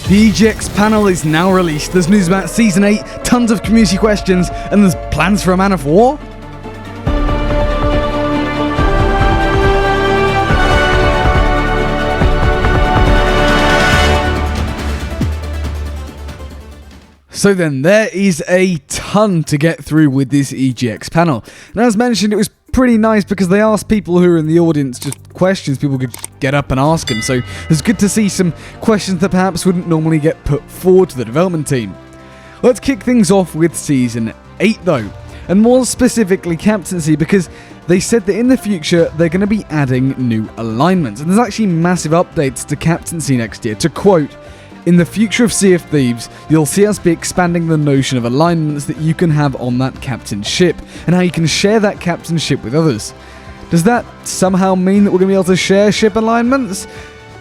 The EGX panel is now released. There's news about Season 8, tons of community questions, and there's plans for a Man of War? So then, there is a ton to get through with this EGX panel. And as mentioned, it was pretty nice because they asked people who are in the audience just questions people could get up and ask them. So it's good to see some questions that perhaps wouldn't normally get put forward to the development team. Let's kick things off with Season 8 though, and more specifically Captaincy, because they said that in the future they're going to be adding new alignments. And there's actually massive updates to Captaincy next year. To quote, "In the future of Sea of Thieves, you'll see us be expanding the notion of alignments that you can have on that captain's ship, and how you can share that captain's ship with others." Does that somehow mean that we're going to be able to share ship alignments?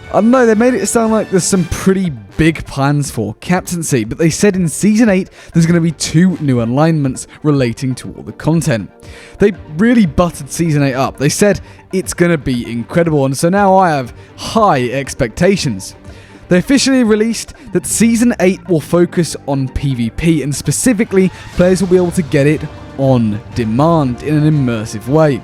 I don't know, they made it sound like there's some pretty big plans for Captaincy, but they said in Season 8 there's going to be 2 new alignments relating to all the content. They really buttered Season 8 up. They said it's going to be incredible, and so now I have high expectations. They officially released that Season 8 will focus on PvP, and specifically, players will be able to get it on demand in an immersive way.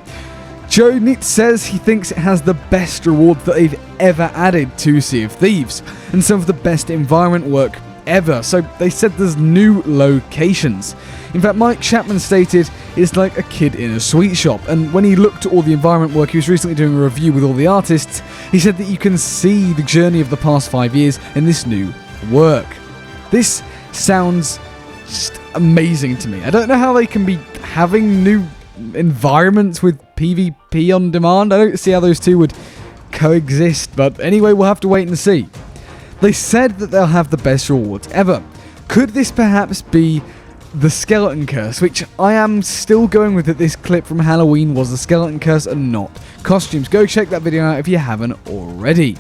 Joe Nitz says he thinks it has the best rewards that they've ever added to Sea of Thieves, and some of the best environment work ever, so they said there's new locations. In fact, Mike Chapman stated it's like a kid in a sweet shop, and when he looked at all the environment work, he was recently doing a review with all the artists, he said that you can see the journey of the past 5 years in this new work. This sounds just amazing to me. I don't know how they can be having new environments with PvP on demand. I don't see how those two would coexist, but anyway, we'll have to wait and see. They said that they'll have the best rewards ever. Could this perhaps be the Skeleton Curse, which I am still going with that this clip from Halloween was the Skeleton Curse and not costumes. Go check that video out if you haven't already.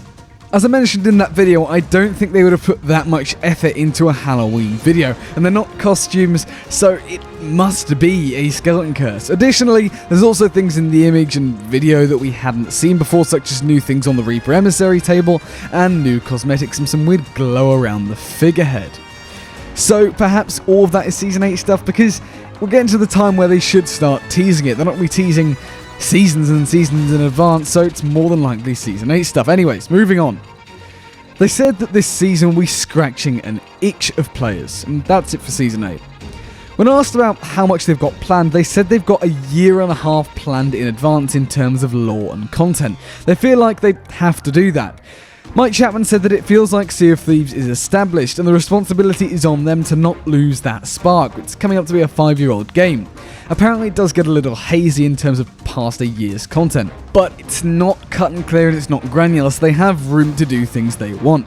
As I mentioned in that video, I don't think they would have put that much effort into a Halloween video, and they're not costumes, so it must be a Skeleton Curse. Additionally, there's also things in the image and video that we hadn't seen before, such as new things on the Reaper Emissary table, and new cosmetics and some weird glow around the figurehead. So perhaps all of that is Season 8 stuff, because we're getting to the time where they should start teasing it. They're not going to be teasing seasons and seasons in advance, so it's more than likely Season 8 stuff. Anyways, moving on. They said that this season will be scratching an itch of players, and that's it for Season 8. When asked about how much they've got planned, they said they've got a year and a half planned in advance in terms of lore and content. They feel like they have to do that. Mike Chapman said that it feels like Sea of Thieves is established, and the responsibility is on them to not lose that spark. It's coming up to be a 5-year-old game. Apparently it does get a little hazy in terms of past a year's content, but it's not cut and clear and it's not granular, so they have room to do things they want.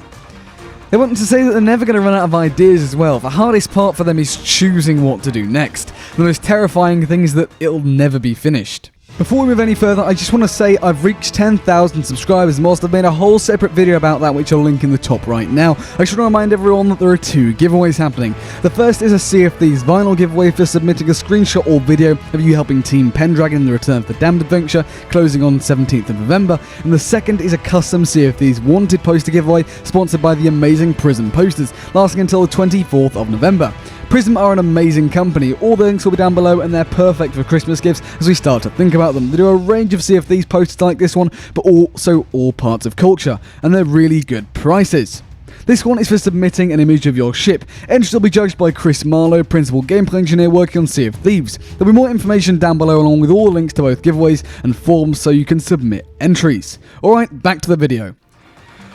They want to say that they're never going to run out of ideas as well. The hardest part for them is choosing what to do next. The most terrifying thing is that it'll never be finished. Before we move any further, I just want to say I've reached 10,000 subscribers, and whilst I've made a whole separate video about that, which I'll link in the top right now, I should remind everyone that there are 2 giveaways happening. The first is a Sea of Thieves vinyl giveaway for submitting a screenshot or video of you helping Team Pendragon in the Return of the Damned adventure, closing on 17th of November, and the second is a custom Sea of Thieves wanted poster giveaway, sponsored by the amazing Prism posters, lasting until the 24th of November. Prism are an amazing company. All the links will be down below, and they're perfect for Christmas gifts as we start to think about them. They do a range of Sea of Thieves posters like this one, but also all parts of culture, and they're really good prices. This one is for submitting an image of your ship. Entries will be judged by Chris Marlowe, principal gameplay engineer working on Sea of Thieves. There'll be more information down below along with all the links to both giveaways and forms so you can submit entries. Alright, back to the video.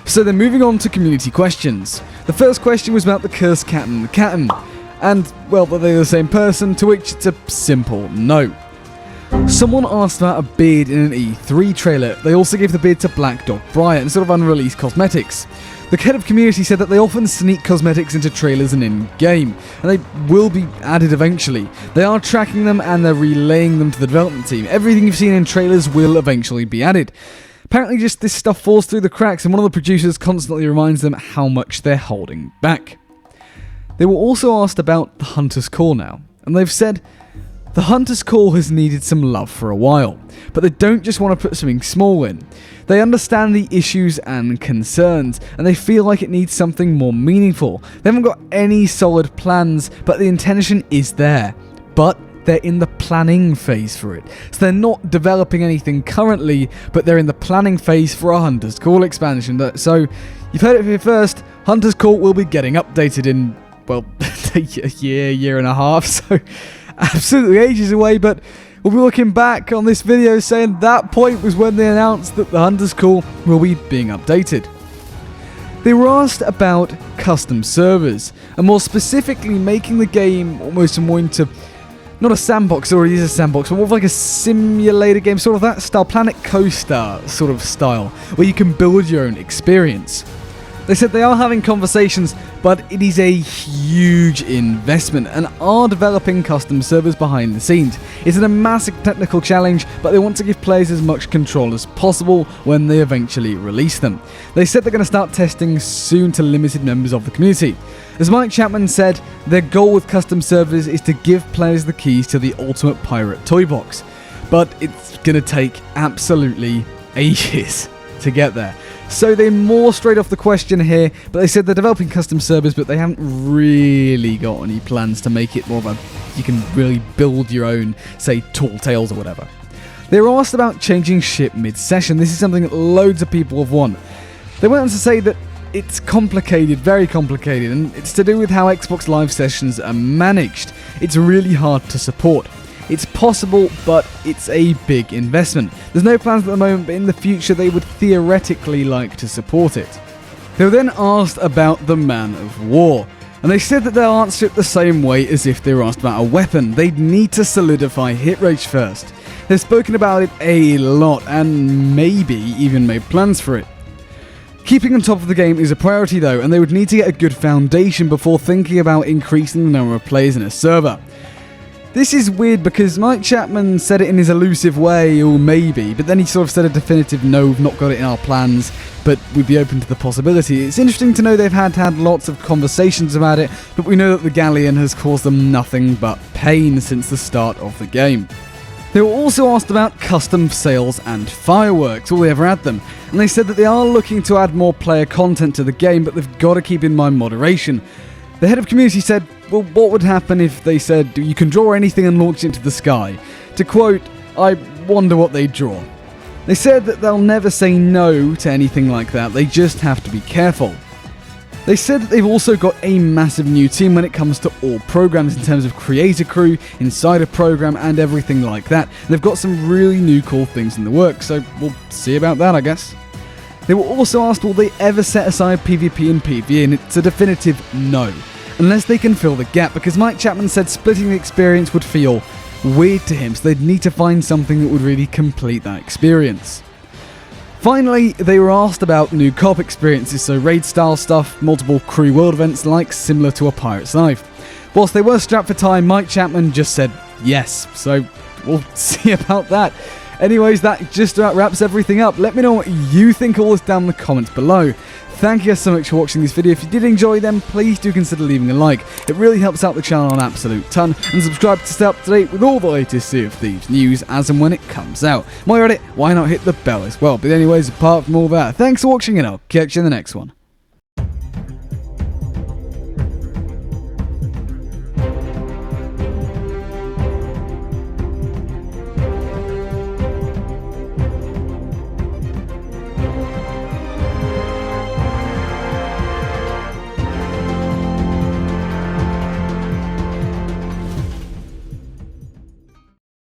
So then moving on to community questions. The first question was about the cursed cat and the Captain. And, well, are they the same person? To which it's a simple no. Someone asked about a beard in an E3 trailer. They also gave the beard to Black Dog Briar instead of unreleased cosmetics. The head of community said that they often sneak cosmetics into trailers and in-game, and they will be added eventually. They are tracking them and they're relaying them to the development team. Everything you've seen in trailers will eventually be added. Apparently just this stuff falls through the cracks, and one of the producers constantly reminds them how much they're holding back. They were also asked about the Hunter's Call now, and they've said, The Hunter's Call has needed some love for a while, but they don't just want to put something small in. They understand the issues and concerns, and they feel like it needs something more meaningful. They haven't got any solid plans, but the intention is there. But they're in the planning phase for it. So they're not developing anything currently, but they're in the planning phase for a Hunter's Call expansion. So you've heard it here first, Hunter's Call will be getting updated in, well, a year and a half, so absolutely ages away, but we'll be looking back on this video saying that point was when they announced that the Hunter's Call will be being updated. They were asked about custom servers, and more specifically making the game almost more into, not a sandbox, it already is a sandbox, but more of like a simulator game, sort of that style, Planet Coaster sort of style, where you can build your own experience. They said they are having conversations, but it is a huge investment and are developing custom servers behind the scenes. It's a massive technical challenge, but they want to give players as much control as possible when they eventually release them. They said they're going to start testing soon to limited members of the community. As Mike Chapman said, their goal with custom servers is to give players the keys to the ultimate pirate toy box, but it's going to take absolutely ages to get there. So they're more straight off the question here, but they said they're developing custom servers, but they haven't really got any plans to make it more of a, you can really build your own, say, Tall Tales or whatever. They were asked about changing ship mid-session. This is something that loads of people have wanted. They went on to say that it's complicated, very complicated, and it's to do with how Xbox Live sessions are managed. It's really hard to support. It's possible, but it's a big investment. There's no plans at the moment, but in the future they would theoretically like to support it. They were then asked about the Man of War, and they said that they'll answer it the same way as if they were asked about a weapon. They'd need to solidify hit rate first. They've spoken about it a lot, and maybe even made plans for it. Keeping on top of the game is a priority though, and they would need to get a good foundation before thinking about increasing the number of players in a server. This is weird because Mike Chapman said it in his elusive way, or maybe, but then he sort of said a definitive no, we've not got it in our plans, but we'd be open to the possibility. It's interesting to know they've had lots of conversations about it, but we know that the Galleon has caused them nothing but pain since the start of the game. They were also asked about custom sales and fireworks, all they ever had them, and they said that they are looking to add more player content to the game, but they've got to keep in mind moderation. The head of community said, well, what would happen if they said, you can draw anything and launch it into the sky? To quote, I wonder what they'd draw. They said that they'll never say no to anything like that, they just have to be careful. They said that they've also got a massive new team when it comes to all programs in terms of creator crew, insider program, and everything like that. And they've got some really new cool things in the works, so we'll see about that, I guess. They were also asked, will they ever set aside PvP and PvE, and it's a definitive no, unless they can fill the gap, because Mike Chapman said splitting the experience would feel weird to him, so they'd need to find something that would really complete that experience. Finally, they were asked about new co-op experiences, so raid-style stuff, multiple crew world events like similar to a Pirate's Life. Whilst they were strapped for time, Mike Chapman just said yes, so we'll see about that. Anyways, that just about wraps everything up. Let me know what you think of all this down in the comments below. Thank you guys so much for watching this video. If you did enjoy them, please do consider leaving a like. It really helps out the channel an absolute ton. And subscribe to stay up to date with all the latest Sea of Thieves news as and when it comes out. While you're at it, why not hit the bell as well? But anyways, apart from all that, thanks for watching and I'll catch you in the next one.